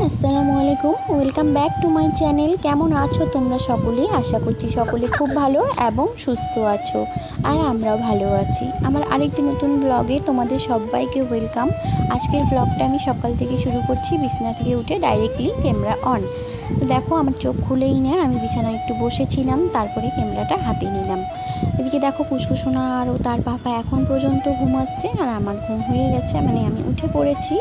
আসসালামু আলাইকুম, welcome back to my channel. কেমন আছো তোমরা সকলে? আশা করছি সকলে খুব ভালো এবং সুস্থ আছো, আর আমরাও ভালো আছি। আমার আরেকটি নতুন ব্লগে তোমাদের সবাইকে ওয়েলকাম। আজকের ব্লগটা আমি সকাল থেকে শুরু করছি, বিছানা থেকে উঠে ডাইরেক্টলি ক্যামেরা অন। তো দেখো, আমার চোখ খুলেই না, আমি বিছানায় একটু বসেছিলাম, তারপরে ক্যামেরাটা হাতে নিলাম। এদিকে দেখো, পুচকুসোনা আর তার পাপা এখন পর্যন্ত ঘুমাচ্ছে, আর আমার ঘুম হয়ে গেছে, মানে আমি উঠে পড়েছি।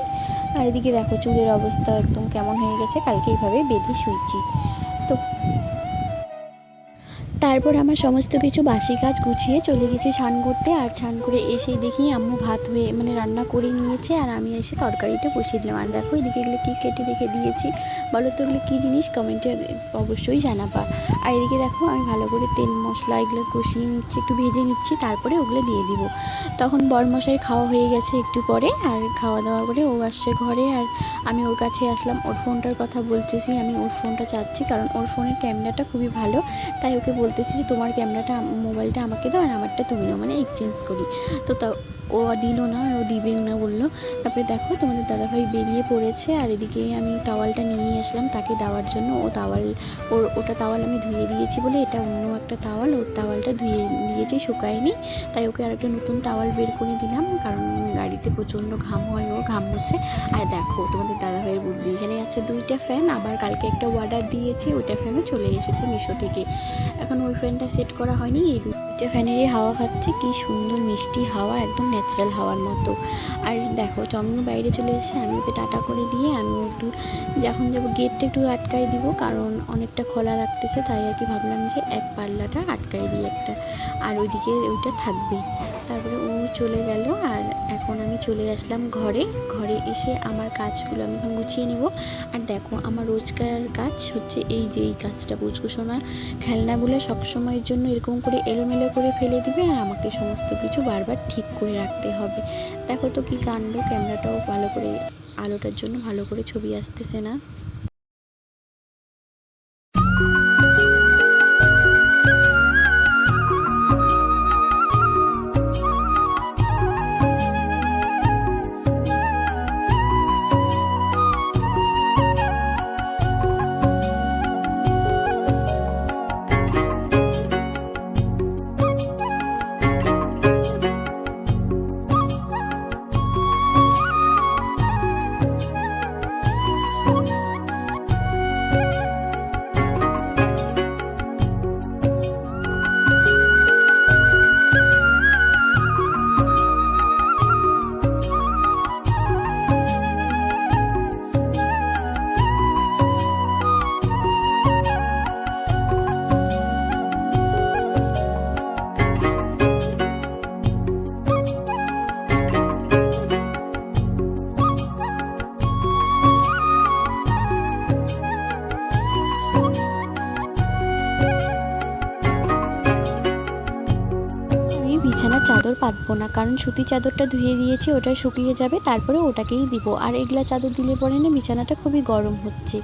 আর এদিকে দেখো, চুলের অবস্থা একদম কেমন হয়ে গেছে, কালকে এইভাবে বেঁধে শুয়েছি। তো তারপর আমার সমস্ত কিছু বাসি কাজ গুছিয়ে চলে গেছি স্নান করতে। আর স্নান করে এসে দেখি আম্মু ভাত হয়ে রান্না করে নিয়েছে, আর আমি এসে তরকারিটা বসিয়ে দিলাম। আর দেখো, এদিকে এগুলো কী কেটে রেখে দিয়েছি, বলো তো এগুলো কী জিনিস, কমেন্টে অবশ্যই জানাবা। আর এদিকে দেখো, আমি ভালো করে তেল মশলা এগুলো কষিয়ে নিচ্ছি, একটু ভেজে নিচ্ছি, তারপরে ওগুলো দিয়ে দিব। তখন বরমশাই খাওয়া হয়ে গেছে একটু পরে, আর খাওয়া দাওয়া করে ও আসছে ঘরে, আর আমি ওর কাছে আসলাম। ওর ফোনটার কথা বলতেছি, আমি ওর ফোনটা চাচ্ছি, কারণ ওর ফোনের ক্যামেরাটা খুবই ভালো। তাই ওকে বলতেছি যে তোমার ক্যামেরাটা, মোবাইলটা আমাকে দাও, আর আমারটা তুমি নাও, মানে এক্সচেঞ্জ করি। তো ও দিল না, ও দিবে না বললো। তারপরে দেখো, তোমাদের দাদাভাই বেরিয়ে পড়েছে, আর এদিকে আমি তাওয়ালটা নিয়ে আসলাম তাকে দেওয়ার জন্য। ওটা তাওয়াল আমি ধুয়ে দিয়েছি বলে, এটা অন্য একটা তাওয়াল, ওর তাওয়ালটা ধুয়ে দিয়েছি, শুকায়নি। তাই ওকে আরেকটা নতুন তাওয়াল বের করে দিলাম, কারণ গাড়িতে প্রচণ্ড ঘাম হয়, ওর ঘাম হচ্ছে। আর দেখো, তোমাদের দাদাভাইয়ের বুদ্ধি, এখানে আছে 2টা ফ্যান, আবার কালকে একটা অর্ডার দিয়েছি, ওইটা ফ্যানও চলে এসেছে মিশো থেকে। এখন ওই ফ্যানটা সেট করা হয়নি, এই 2টা ফ্যানেরই হাওয়া খাচ্ছে, কি সুন্দর মিষ্টি হাওয়া, একদম ন্যাচারাল হাওয়ার মতো। আর দেখো, চমিও বাইরে চলে এসে আমি ওকে টাটা করে দিয়ে আমি একটু যখন যাবো গেটটা একটু আটকাই দিব, কারণ অনেকটা খোলা রাখতেছে, তাই আর কি ভাবলাম যে এক পাল্লাটা আটকাই দিই একটা, আর ওইদিকে ওইটা থাকবে। তারপরে ও চলে গেল, আর এখন আমি চলে আসলাম ঘরে এসে আমার কাজগুলো আমি এখন গুছিয়ে নেব। আর দেখো, আমার রোজকার কাজ হচ্ছে এই যে এই কাজটা, পুচকুসোনা খেলনাগুলো সবসময়ের জন্য এরকম করে এলোমেলো করে ফেলে দিবে, আর আমাকে সমস্ত কিছু বারবার ঠিক করে রাখতে হবে। দেখো তো কি কাণ্ড, ক্যামেরাটাও ভালো করে, আলোটার জন্য ভালো করে ছবি আসতেছে না। বিছানার চাদর পাতবো না, কারণ সুতি চাদরটা ধুয়ে দিয়েছি, ওটা শুকিয়ে যাবে, তারপরে ওটাকেই দিব। আর এগুলা চাদর দিলে পরে না বিছানাটা খুবই গরম হচ্ছে,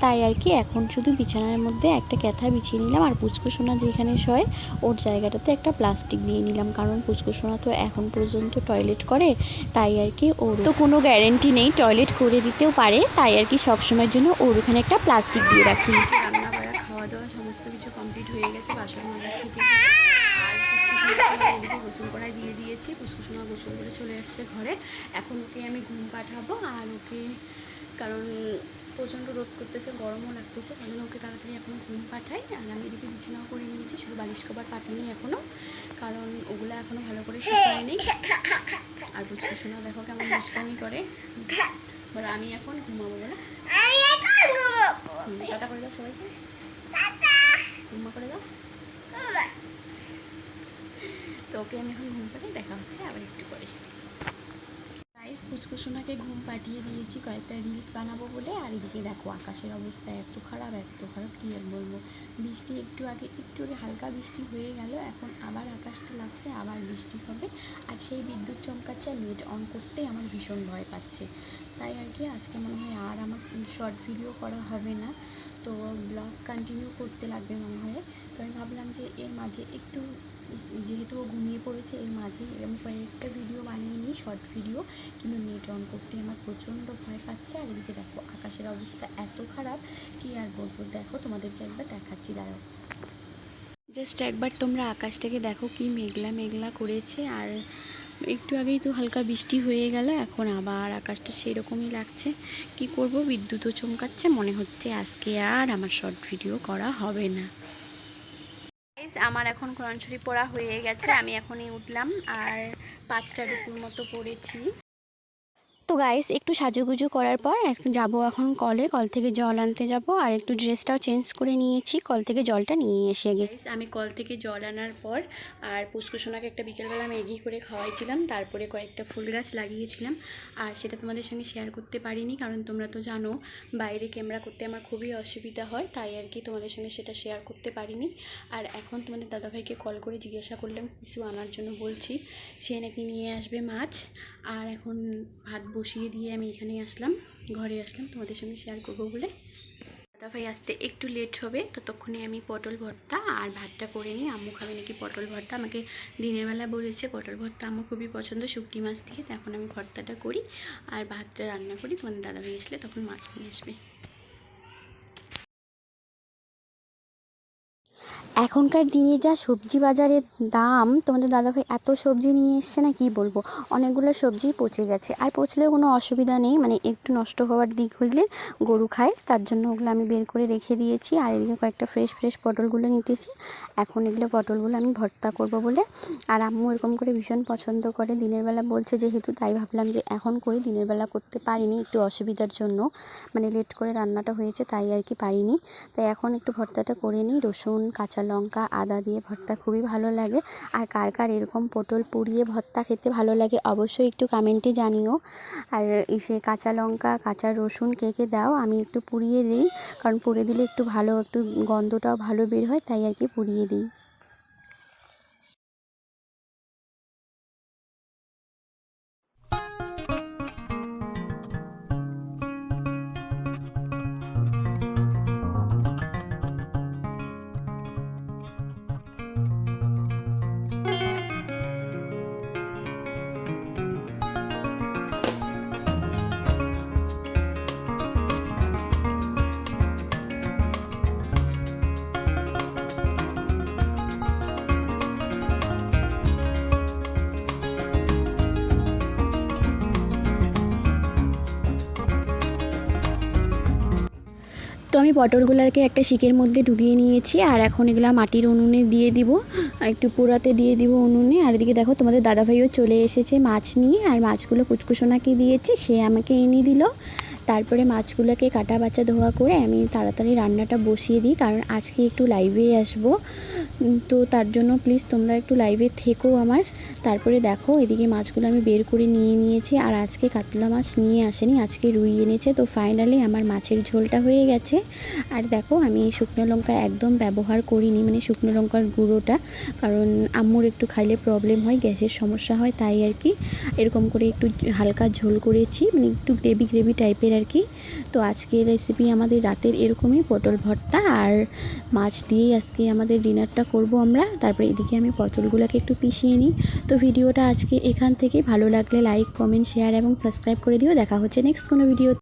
তাই আর কি এখন শুধু বিছানার মধ্যে একটা ক্যাথা বিছিয়ে নিলাম। আর পুচকুসোনা যেখানে শয় ওর জায়গাটাতে একটা প্লাস্টিক দিয়ে নিলাম, কারণ পুচকুসোনা তো এখন পর্যন্ত টয়লেট করে, তাই আর কি ওর তো কোনো গ্যারেন্টি নেই, টয়লেট করে দিতেও পারে, তাই আর কি সবসময়ের জন্য ওর ওখানে একটা প্লাস্টিক দিয়ে রাখি। রান্না বাড়া খাওয়া দাওয়া সমস্ত কিছু কমপ্লিট হয়ে গেছে, বাসন মাজা থেকে এদিকে গোসল করায় দিয়ে দিয়েছি। পুচকুসোনা গোসল করে চলে আসছে ঘরে, এখন ওকে আমি ঘুম পাঠাবো। আর ওকে, কারণ প্রচণ্ড রোদ করতেছে, গরমও লাগতেছে, তাই জন্য ওকে তাড়াতাড়ি এখন ঘুম পাঠাই। আর আমি এদিকে বিছানাও করে নিয়েছি, শুধু বালিশ কভার পাতিনি এখনও, কারণ ওগুলো এখনও ভালো করে শুকায় নেই। আর পুচকুসোনা দেখো কেমন দুষ্টামি করে, বলে আমি এখন ঘুমাবো, বলে টাটা করে দাও সবাইকে, ঘুমা করে দাও। তো ওকে আমি এখন ঘুম পাঠিয়ে, দেখা হচ্ছে আবার একটু পরে। গাইস, পুচকুসোনাকে ঘুম পাঠিয়ে দিয়েছি কয়েকটা রিলস বানাবো বলে। আর এদিকে দেখো, আকাশের অবস্থা এত খারাপ কী আর বলবো। বৃষ্টি একটু আগে হালকা বৃষ্টি হয়ে গেল, এখন আবার আকাশটা লাগছে, আবার বৃষ্টি হবে। আর সেই বিদ্যুৎ চমকাচ্ছে, আর নেট অন করতেই আমার ভীষণ ভয় পাচ্ছে। তাই আর কি আজকে মনে হয় আর আমার শর্ট ভিডিও করা হবে না, তো ব্লগ কন্টিনিউ করতে লাগবে মনে হয়। তো আমি ভাবলাম যে এর মাঝে একটু যেহেতু ও ঘুমিয়ে পড়েছে এর মাঝে আমি কয়েকটা ভিডিও বানিয়ে নিই, শর্ট ভিডিও, কিন্তু নেট অন করতে আমার প্রচণ্ড ভয় পাচ্ছে। আর এদিকে দেখো আকাশের অবস্থা এত খারাপ কি আর বলবো। দেখো তোমাদেরকে একবার দেখাচ্ছি, দাঁড়াও, জাস্ট একবার তোমরা আকাশটাকে দেখো কি মেঘলা মেঘলা করেছে। আর একটু আগেই তো হালকা বৃষ্টি হয়ে গেল, এখন আবার আকাশটা সেরকমই লাগছে। কি করব, বিদ্যুৎও চমকাচ্ছে, মনে হচ্ছে আজকে আর আমার শর্ট ভিডিও করা হবে না। আমার এখন কোরআন শরীফ পড়া হয়ে গেছে, আমি এখনই উঠলাম আর 5টা রুকুর মতো পড়েছি। তো গাইস একটু সাজুগুজু করার পর একটু যাবো এখন কলে, কল থেকে জল আনতে যাব। আর একটু ড্রেসটাও চেঞ্জ করে নিয়েছি, কল থেকে জলটা নিয়ে এসে গাইস আমি কল থেকে জল আনার পর আর পুষ্কুসোনাকে একটা বিকেলবেলা ম্যাগি করে খাওয়াইছিলাম, তারপরে কয়েকটা ফুল গাছ লাগিয়েছিলাম। আর সেটা তোমাদের সঙ্গে শেয়ার করতে পারিনি, কারণ তোমরা তো জানো বাইরে ক্যামেরা করতে আমার খুবই অসুবিধা হয়, তাই আর কি তোমাদের সঙ্গে সেটা শেয়ার করতে পারিনি। আর এখন তোমাদের দাদাভাইকে কল করে জিজ্ঞাসা করলাম কিছু আনার জন্য, বলছি সে নাকি নিয়ে আসবে মাছ। আর এখন ভাত বসিয়ে দিয়ে আমি এখানে আসলাম, ঘরে আসলাম তোমাদের সঙ্গে শেয়ার করবো বলে। দাদাভাই আসতে একটু লেট হবে, ততক্ষণে আমি পটল ভর্তা আর ভাতটা করে নিই। আম্মু খাবে নাকি পটল ভর্তা, আমাকে দিনের বেলা বলেছে পটল ভর্তা আম্মু খুবই পছন্দ শুকটি মাছ দিয়ে। তো এখন আমি ভর্তাটা করি আর ভাতটা রান্না করি, তোমাদের দাদাভাই আসলে তখন মাছ নিয়ে আসবে। এখনকার দিনে যা সবজি বাজারের দাম, তোমাদের দাদাভাই এত সবজি নিয়ে এসছে না কি বলবো, অনেকগুলো সবজি পচে গেছে। আর পচলেও কোনো অসুবিধা নেই, মানে একটু নষ্ট হওয়ার দিক হইলে গরু খায়, তার জন্য ওগুলো আমি বের করে রেখে দিয়েছি। আর এদিকে কয়েকটা ফ্রেশ পটলগুলো নিতেছি, এখন এগুলো পটলগুলো আমি ভর্তা করব বলে। আর আম্মু এরকম করে ভীষণ পছন্দ করে, দিনের বেলা বলছে যেহেতু, তাই ভাবলাম যে এখন করি, দিনের বেলা করতে পারিনি একটু অসুবিধার জন্য, মানে লেট করে রান্নাটা হয়েছে তাই আর কি পারিনি। তাই এখন একটু ভর্তাটা করে নিই, রসুন কাঁচা লঙ্কা আদা দিয়ে ভর্তা খুবই ভালো লাগে। আর কার কার এরকম পটল পুড়িয়ে ভর্তা খেতে ভালো লাগে অবশ্যই একটু কমেন্টে জানিও। আর এসে কাঁচা লঙ্কা কাঁচা রসুন কে কে দাও, আমি একটু পুড়িয়ে দিই, কারণ পুড়ে দিলে একটু ভালো, একটু গন্ধটাও ভালো বের হয়, তাই আর কি পুড়িয়ে দিই। তো আমি পটলগুলোকে একটা শিকের মধ্যে ঢুকিয়ে নিয়েছি, আর এখন এগুলো মাটির উনুনে দিয়ে দিব, একটু পোড়াতে দিয়ে দিব উনুনে। আর এদিকে দেখো তোমাদের দাদাভাইও চলে এসেছে মাছ নিয়ে, আর মাছগুলো কুচকুসোনাকে দিয়েছি, সে আমাকে এনে দিল। তারপরে মাছগুলোকে কাটা বাছা ধোয়া করে আমি তাড়াতাড়ি রান্নাটা বসিয়ে দিই, কারণ আজকে একটু লাইভে আসবো, তো তার জন্য প্লিজ তোমরা একটু লাইভে থেকো আমার। তারপরে দেখো এদিকে মাছগুলো আমি বের করে নিয়ে নিয়েছি, আর আজকে কাতলা মাছ নিয়ে আসেনি, আজকে রুই এনেছে। তো ফাইনালি আমার মাছের ঝোলটা হয়ে গেছে। আর দেখো আমি শুকনো লঙ্কা একদম ব্যবহার করিনি, মানে শুকনো লঙ্কার গুঁড়োটা, কারণ আম্মুর একটু খাইলে প্রবলেম হয়, গ্যাসের সমস্যা হয়, তাই আর কি এরকম করে একটু হালকা ঝোল করেছি, মানে একটু গ্রেভি টাইপের আর কি। তো আজকের রেসিপি আমাদের রাতের এরকমই, পটল ভর্তা আর মাছ দিয়েই আজকে আমাদের ডিনারটা করব আমরা। তারপরে এদিকে আমি পটলগুলোকে একটু পিষিয়ে নিই। তো ভিডিওটা আজকে এখান থেকে, ভালো লাগলে লাইক কমেন্ট শেয়ার এবং সাবস্ক্রাইব করে দিও। দেখা হচ্ছে নেক্সট কোনো ভিডিও।